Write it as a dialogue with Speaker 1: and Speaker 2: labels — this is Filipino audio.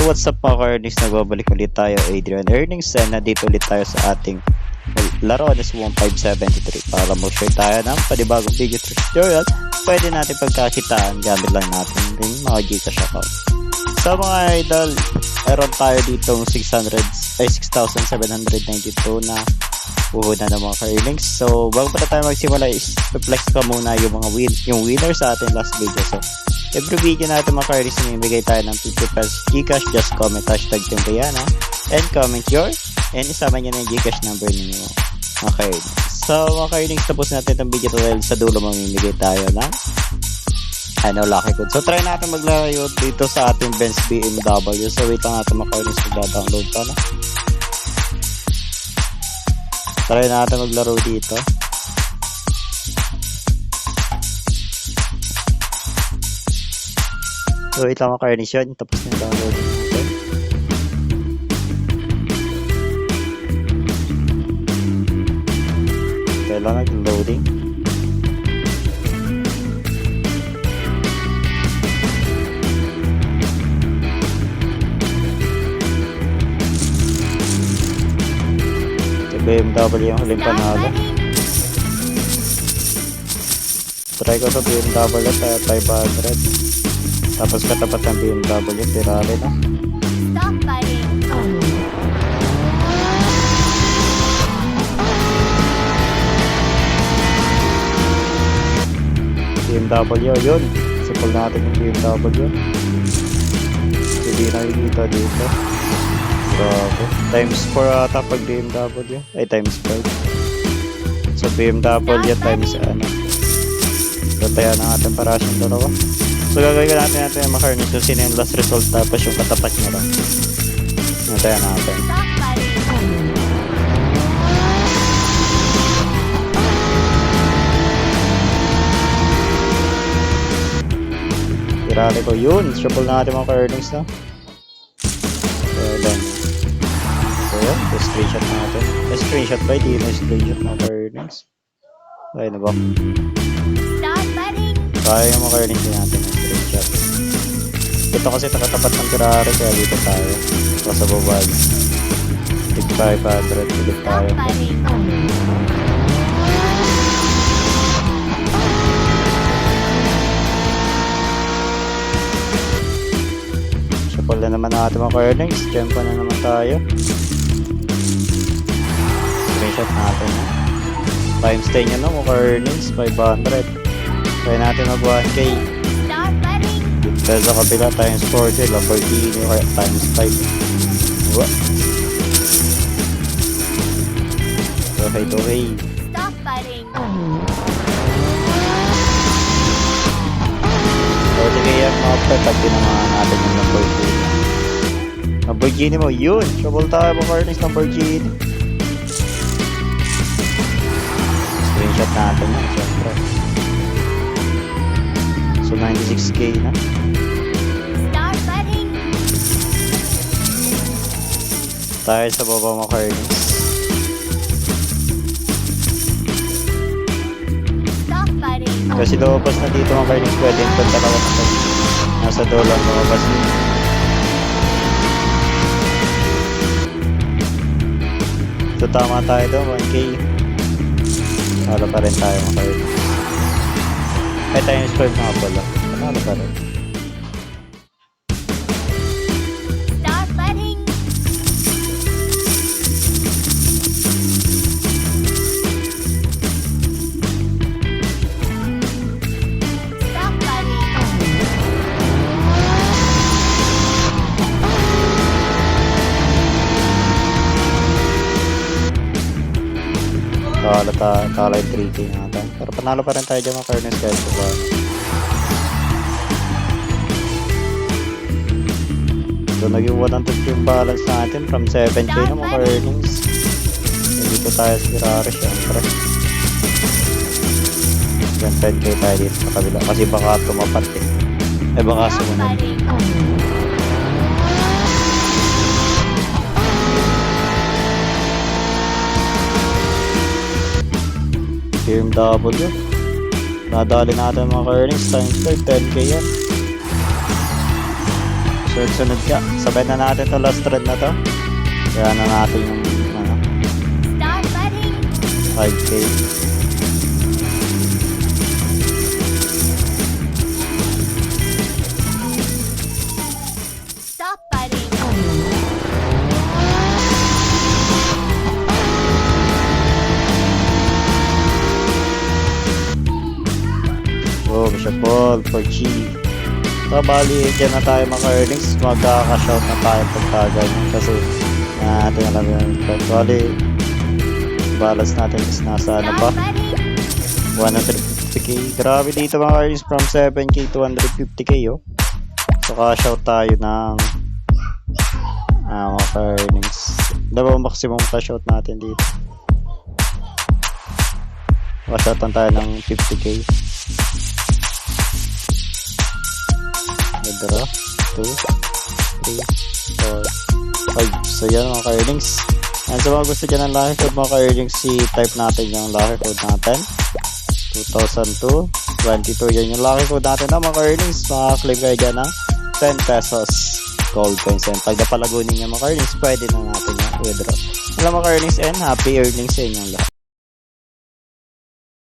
Speaker 1: what's up mga ka-earnings, nagbabalik ulit tayo, Adrian Earnings, and nandito ulit tayo sa ating laro na si 1573 para mag-share tayo ng panibagong video tutorial. Pwede natin pagkakitaan gamit lang natin yung mga Gcash account. So mga idol, meron tayo ditong 6,792 na puhunan ng mga ka-earnings. So bago pa tayo magsimula is flex ka muna yung mga winner sa ating last video. So every video natin mga ka-earnings, namimigay tayo ng 50 pesos Gcash. Just comment hashtag Timpayana and comment your and isama nyo na yung Gcash number ninyo mga ka-earnings. So mga ka-earnings, tapos natin itong video dahil sa dulo mamimigay tayo ng lucky code. So try natin maglaro dito sa ating Benz BMW. So wait lang natin mga ka-earnings, magda-download pa na. Try natin maglaro dito. So wait lang mga ka-earnings yun, tapos na yung download natin. Kailangan loading. BMW yung huling panalo. Try ko sa BMW sa 500. Tapos katapat ng BMW Ferrari na.
Speaker 2: Stop fighting.
Speaker 1: BMW yun. Sipol natin yung BMW. Hindi nakikita dito. Grabe. Times 4 ata pag BMW. Ay, times 5. So, BMW times Tataya na natin para siyang dalawa. So, gagawin natin yung makarni. So, sino yung last result tapos yung katapat nyo lang. Tataya natin.
Speaker 2: Stop fighting.
Speaker 1: Pirali ko yun. Triple natin mga ka-earnings na. So, then. So, yun. Screenshot natin. Screenshot ba? Hindi na screenshot mga ka-earnings. Ay, na ba?
Speaker 2: Stop fighting.
Speaker 1: Kaya yung mga ka-earnings natin yung screenshot. Ito kasi nakatapat ng Ferrari kaya dito tayo. Sa baba. 500. Ulit tayo.
Speaker 2: Stop fighting.
Speaker 1: Shuffle na naman natin mga ka-earnings. Tempo na naman tayo. Screenshot natin. Times 10 yun mga ka-earnings. 500. Kaya natin mag 1K.
Speaker 2: Stop fighting.
Speaker 1: Dahil sa kabila times 40. Lamborghini kaya times 5. What? Tuhay.
Speaker 2: Stop fighting.
Speaker 1: So, sige yan mga pre, pag tinamahan natin yung Lamborghini. Lamborghini mo, yun! Trouble tayo mga ka-earnings, Lamborghini. Screenshot natin yan, syempre. So, 96k na.
Speaker 2: Stop fighting.
Speaker 1: Tayo sa baba mga ka-earnings.
Speaker 2: Stop fighting.
Speaker 1: Kasi lumabas na dito mga ka-earnings, pwede yung dalawa na ito. Nasa dulo ang lumabas dito. So tama tayo doon, 1k. Wala pa rin tayo mga ka-earnings. Ay times 5 nga pala. Wala pa rin.
Speaker 2: Stop fighting. Stop fighting.
Speaker 1: Kala yung 3k natin. Pero panalo pa rin tayo dyan mga ka-earnings guys. Diba? So naging 100 yung balance natin from 7k na mga ka-earnings. Dito tayo sa Ferrari syempre. Then 10k tayo dito sa kabila. Kasi baka tumapat eh. Baka
Speaker 2: Stop
Speaker 1: sumunod.
Speaker 2: fighting.
Speaker 1: BMW. Nadali natin mga ka-earnings times 5, 10k yan. Sunod-sunod ka. Sabay na natin to last thread na to. Kaya na natin yung ano,
Speaker 2: Start betting.
Speaker 1: 5k.
Speaker 2: Stop betting.
Speaker 1: Oh, Bishop Paul for G. So, bali, dyan na tayo mga earnings. Magkaka-shout na tayo pagka ganyan kasi natin alam yun. But, bali, balance natin is nasa ano pa?
Speaker 2: Start betting.
Speaker 1: 150k. Grabe dito mga earnings from 7k to 150k, oh. So, ka-shout tayo ng mga earnings. Diba maximum ka-shout natin dito? Ka-shoutan tayo ng 50k. Draw 2, 3, 4, 5. So yan mga ka-earnings. And sa mga gusto dyan ng lucky code mga ka-earnings, type natin yung lucky code natin. 2002, 22. Yan yung lucky code natin na mga ka-earnings. Maka-claim kayo dyan ng 10 pesos gold coins. And pag napalagunin yung mga ka-earnings, pwede na natin yung withdraw. Alam mga ka-earnings and happy earnings sa inyong lahat.